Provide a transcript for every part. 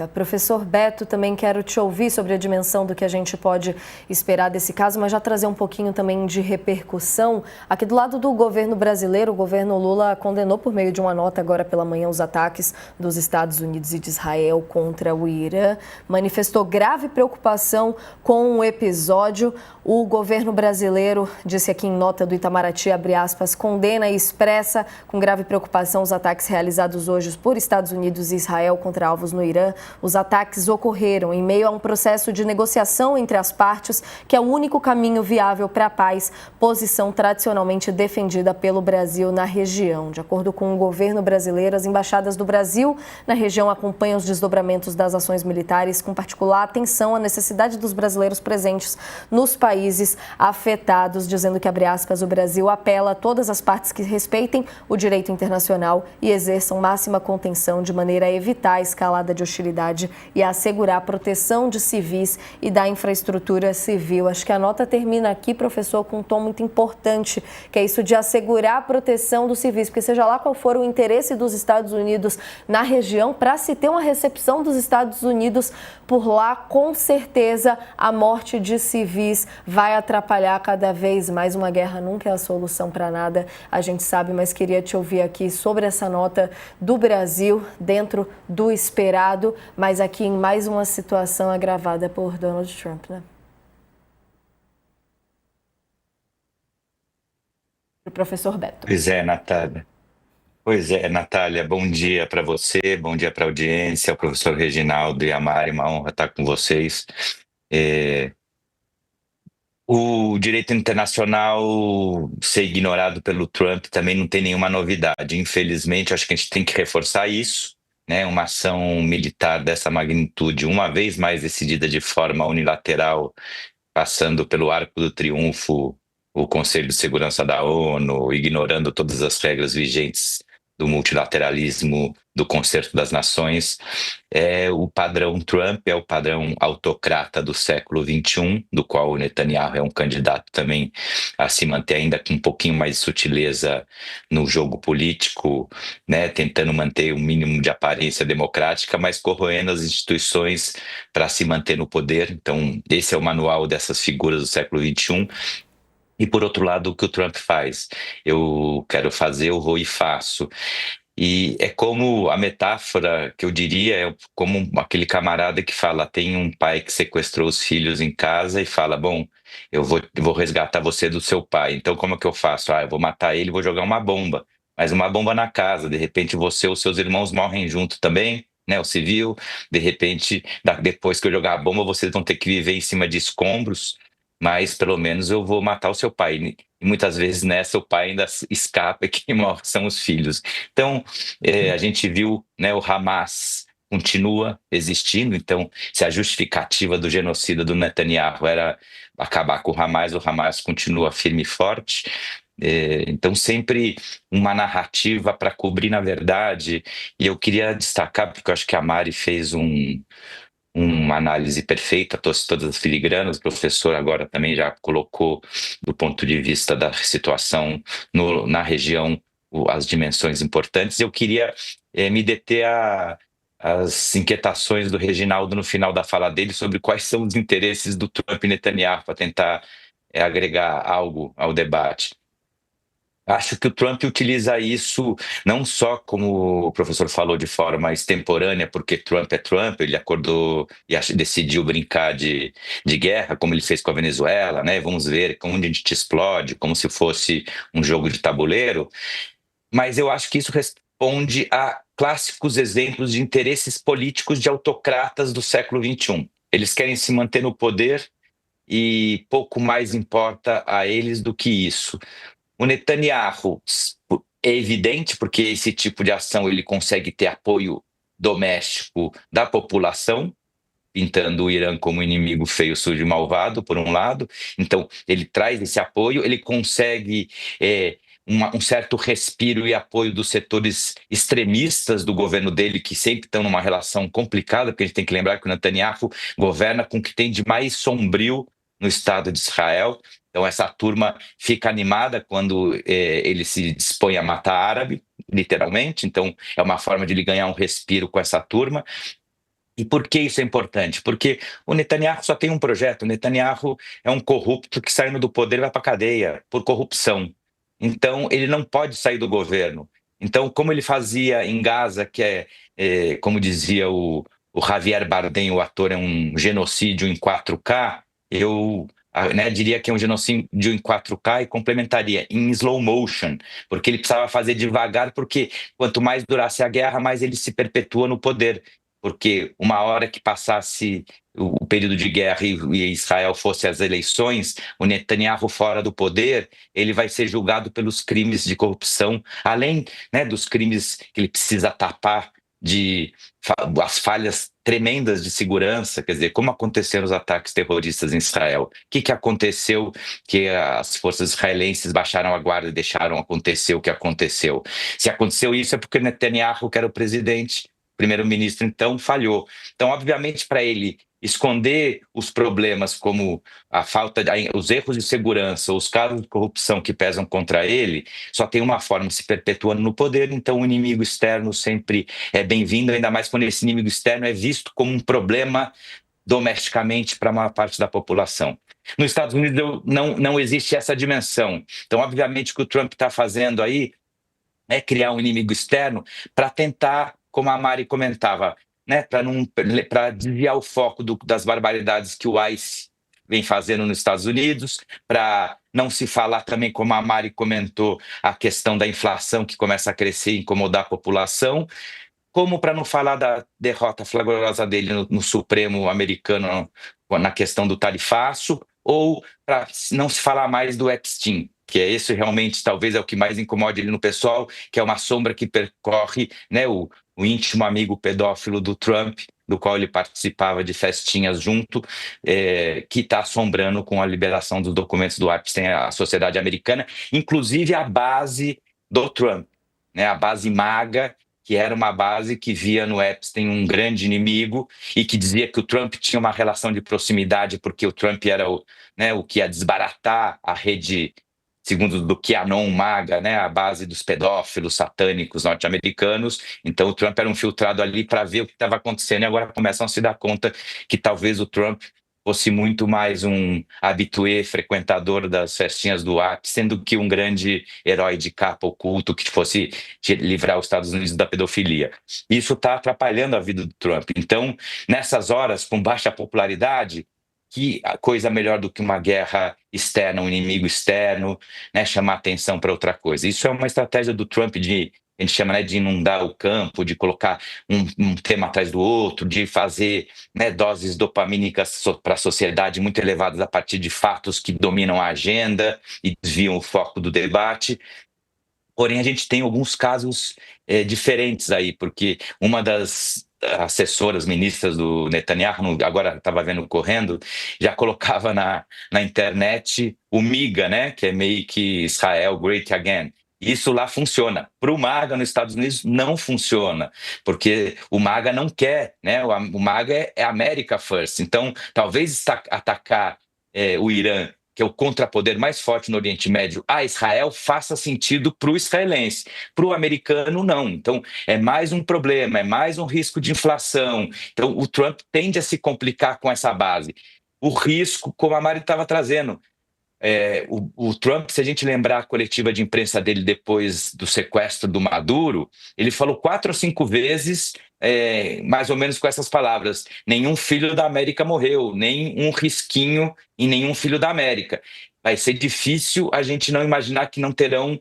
Professor Beto, também quero te ouvir sobre a dimensão do que a gente pode esperar desse caso, mas já trazer um pouquinho também de repercussão. Aqui do lado do governo brasileiro, o governo Lula condenou por meio de uma nota agora pela manhã os ataques dos Estados Unidos e de Israel contra o Irã. Manifestou grave preocupação com o episódio. O governo brasileiro disse aqui em nota do Itamaraty, abre aspas, condena e expressa com grave preocupação os ataques realizados hoje por Estados Unidos e Israel contra alvos no Irã. Os ataques ocorreram em meio a um processo de negociação entre as partes, que é o único caminho viável para a paz, posição tradicionalmente defendida pelo Brasil na região. De acordo com o governo brasileiro, as embaixadas do Brasil na região acompanham os desdobramentos das ações militares, com particular atenção à necessidade dos brasileiros presentes nos países afetados, dizendo que, abre aspas, o Brasil apela a todas as partes que respeitem o direito internacional e exerçam máxima contenção de maneira a evitar a escalada de hostilidade e assegurar a proteção de civis e da infraestrutura civil. Acho que a nota termina aqui, professor, com um tom muito importante, que é isso de assegurar a proteção dos civis, porque seja lá qual for o interesse dos Estados Unidos na região, para se ter uma recepção dos Estados Unidos por lá, com certeza a morte de civis vai atrapalhar cada vez mais. Uma guerra nunca é a solução para nada, a gente sabe, mas queria te ouvir aqui sobre essa nota do Brasil dentro do esperado, mas aqui em mais uma situação agravada por Donald Trump, né? O professor Beto. Pois é, Natália, bom dia para você, bom dia para a audiência, ao professor Reginaldo e a Mari, uma honra estar com vocês. O direito internacional ser ignorado pelo Trump também não tem nenhuma novidade. Infelizmente, acho que a gente tem que reforçar isso, né? Uma ação militar dessa magnitude, uma vez mais decidida de forma unilateral, passando pelo Arco do Triunfo, o Conselho de Segurança da ONU, ignorando todas as regras vigentes do multilateralismo, do Concerto das Nações. É o padrão Trump, é o padrão autocrata do século XXI, do qual o Netanyahu é um candidato também a se manter ainda com um pouquinho mais de sutileza no jogo político, né, tentando manter um mínimo de aparência democrática, mas corroendo as instituições para se manter no poder. Então, esse é o manual dessas figuras do século XXI. E, por outro lado, o que o Trump faz? Eu quero fazer, eu vou e faço. E é como a metáfora que eu diria, é como aquele camarada que fala, tem um pai que sequestrou os filhos em casa e fala, bom, eu vou resgatar você do seu pai. Então, como é que eu faço? Eu vou matar ele, vou jogar uma bomba. Mas uma bomba na casa, de repente você ou seus irmãos morrem junto também, né, o civil. De repente, depois que eu jogar a bomba, vocês vão ter que viver em cima de escombros, mas pelo menos eu vou matar o seu pai. E muitas vezes nessa o pai ainda escapa e quem morre são os filhos. Então, a gente viu, né, o Hamas continua existindo. Então, se a justificativa do genocida do Netanyahu era acabar com o Hamas continua firme e forte. Então, sempre uma narrativa para cobrir, na verdade, e eu queria destacar, porque eu acho que a Mari fez uma análise perfeita, todas as filigranas, o professor agora também já colocou do ponto de vista da situação na região as dimensões importantes. Eu queria me deter às inquietações do Reginaldo no final da fala dele sobre quais são os interesses do Trump e Netanyahu, para tentar agregar algo ao debate. Acho que o Trump utiliza isso não só, como o professor falou, de forma extemporânea, porque Trump é Trump, ele acordou e decidiu brincar de guerra, como ele fez com a Venezuela, né? Vamos ver onde a gente explode, como se fosse um jogo de tabuleiro. Mas eu acho que isso responde a clássicos exemplos de interesses políticos de autocratas do século XXI. Eles querem se manter no poder e pouco mais importa a eles do que isso. O Netanyahu é evidente, porque esse tipo de ação ele consegue ter apoio doméstico da população, pintando o Irã como inimigo feio, sujo e malvado, por um lado. Então, ele traz esse apoio, ele consegue um certo respiro e apoio dos setores extremistas do governo dele, que sempre estão numa relação complicada, porque a gente tem que lembrar que o Netanyahu governa com o que tem de mais sombrio no Estado de Israel. Então, essa turma fica animada quando ele se dispõe a matar árabe, literalmente. Então, é uma forma de ele ganhar um respiro com essa turma. E por que isso é importante? Porque o Netanyahu só tem um projeto. O Netanyahu é um corrupto que, saindo do poder, vai para a cadeia por corrupção. Então, ele não pode sair do governo. Então, como ele fazia em Gaza, que como dizia o Javier Bardem, o ator, é um genocídio em 4K, diria que é um genocídio em 4K e complementaria em slow motion, porque ele precisava fazer devagar, porque quanto mais durasse a guerra, mais ele se perpetua no poder, porque uma hora que passasse o período de guerra e Israel fosse às eleições, o Netanyahu fora do poder, ele vai ser julgado pelos crimes de corrupção, além, né, dos crimes que ele precisa tapar, as falhas tremendas de segurança, quer dizer, como aconteceram os ataques terroristas em Israel? O que aconteceu que as forças israelenses baixaram a guarda e deixaram acontecer o que aconteceu? Se aconteceu isso é porque Netanyahu, que era o presidente, primeiro-ministro, então, falhou. Então, obviamente, para ele esconder os problemas como os erros de segurança, os casos de corrupção que pesam contra ele, só tem uma forma: se perpetuando no poder. Então, o inimigo externo sempre é bem-vindo, ainda mais quando esse inimigo externo é visto como um problema domesticamente para a maior parte da população. Nos Estados Unidos não existe essa dimensão. Então, obviamente, o que o Trump está fazendo aí é criar um inimigo externo para tentar, como a Mari comentava, né, para desviar o foco das barbaridades que o ICE vem fazendo nos Estados Unidos, para não se falar também, como a Mari comentou, a questão da inflação que começa a crescer e incomodar a população, como para não falar da derrota flagrosa dele no Supremo americano na questão do tarifaço, ou para não se falar mais do Epstein, que é esse realmente talvez é o que mais incomoda ele no pessoal, que é uma sombra que percorre, né, o íntimo amigo pedófilo do Trump, do qual ele participava de festinhas junto, que está assombrando com a liberação dos documentos do Epstein a sociedade americana, inclusive a base do Trump, né, a base MAGA, que era uma base que via no Epstein um grande inimigo e que dizia que o Trump tinha uma relação de proximidade porque o Trump era o que ia desbaratar a rede, segundo do QAnon MAGA, né, a base dos pedófilos satânicos norte-americanos. Então o Trump era um filtrado ali para ver o que estava acontecendo, e agora começam a se dar conta que talvez o Trump fosse muito mais um habitué frequentador das festinhas do Epstein do que um grande herói de capa oculto que fosse livrar os Estados Unidos da pedofilia. Isso está atrapalhando a vida do Trump. Então, nessas horas, com baixa popularidade, que coisa melhor do que uma guerra externa, um inimigo externo, né, chamar atenção para outra coisa. Isso é uma estratégia do Trump a gente chama, né, de inundar o campo, de colocar um tema atrás do outro, de fazer, né, doses dopamínicas para a sociedade muito elevadas a partir de fatos que dominam a agenda e desviam o foco do debate. Porém, a gente tem alguns casos diferentes aí, porque uma das assessoras, ministras do Netanyahu, agora estava vendo correndo, já colocava na internet o MIGA, né, que é Make Israel Great Again. Isso lá funciona. Para o MAGA nos Estados Unidos não funciona, porque o MAGA não quer, né? O MAGA é America First. Então, talvez atacar o Irã, que é o contrapoder mais forte no Oriente Médio, a Israel, faça sentido para o israelense. Para o americano, não. Então, é mais um problema, é mais um risco de inflação. Então, o Trump tende a se complicar com essa base. O risco, como a Mari estava trazendo, o Trump, se a gente lembrar a coletiva de imprensa dele depois do sequestro do Maduro, ele falou 4 ou 5 vezes, mais ou menos com essas palavras: nenhum filho da América morreu, nem um risquinho em nenhum filho da América. Vai ser difícil a gente não imaginar que não terão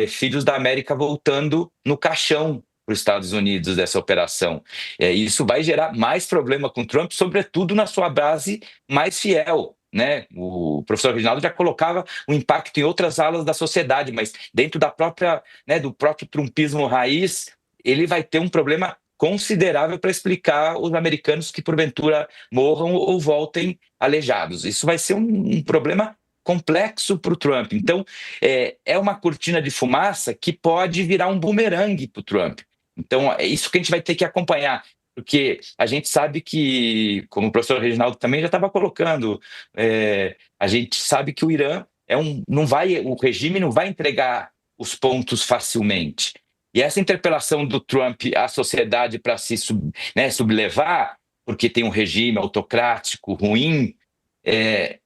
filhos da América voltando no caixão para os Estados Unidos dessa operação. Isso vai gerar mais problema com o Trump, sobretudo na sua base mais fiel, né? O professor Reginaldo já colocava o impacto em outras alas da sociedade, mas dentro da própria, né, do próprio trumpismo raiz, ele vai ter um problema considerável para explicar os americanos que porventura morram ou voltem aleijados. Isso vai ser um problema complexo para o Trump. Então, é uma cortina de fumaça que pode virar um bumerangue para o Trump. Então, é isso que a gente vai ter que acompanhar, porque a gente sabe que, como o professor Reginaldo também já estava colocando, a gente sabe que o Irã o regime não vai entregar os pontos facilmente. E essa interpelação do Trump à sociedade para se sublevar, porque tem um regime autocrático ruim,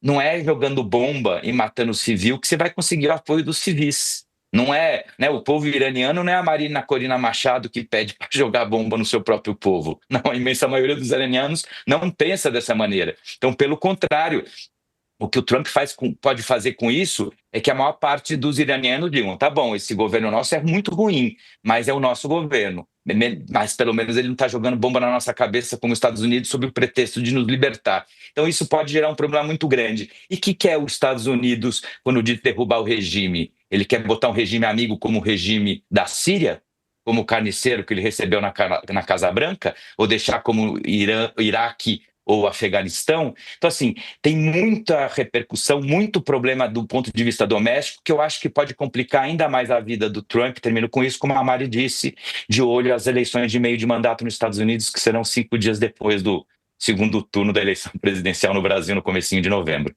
não é jogando bomba e matando civil que você vai conseguir o apoio dos civis. Não é, né, o povo iraniano não é a Marina Corina Machado que pede para jogar bomba no seu próprio povo. Não, a imensa maioria dos iranianos não pensa dessa maneira. Então, pelo contrário, o que o Trump pode fazer com isso é que a maior parte dos iranianos digam: tá bom, esse governo nosso é muito ruim, mas é o nosso governo. Mas pelo menos ele não está jogando bomba na nossa cabeça como os Estados Unidos sob o pretexto de nos libertar. Então isso pode gerar um problema muito grande. E o que quer os Estados Unidos quando diz derrubar o regime? Ele quer botar um regime amigo como o regime da Síria? Como o carniceiro que ele recebeu na Casa Branca? Ou deixar como Iraque ou Afeganistão? Então, assim, tem muita repercussão, muito problema do ponto de vista doméstico, que eu acho que pode complicar ainda mais a vida do Trump. Termino com isso, como a Mari disse, de olho às eleições de meio de mandato nos Estados Unidos, que serão 5 dias depois do segundo turno da eleição presidencial no Brasil, no comecinho de novembro.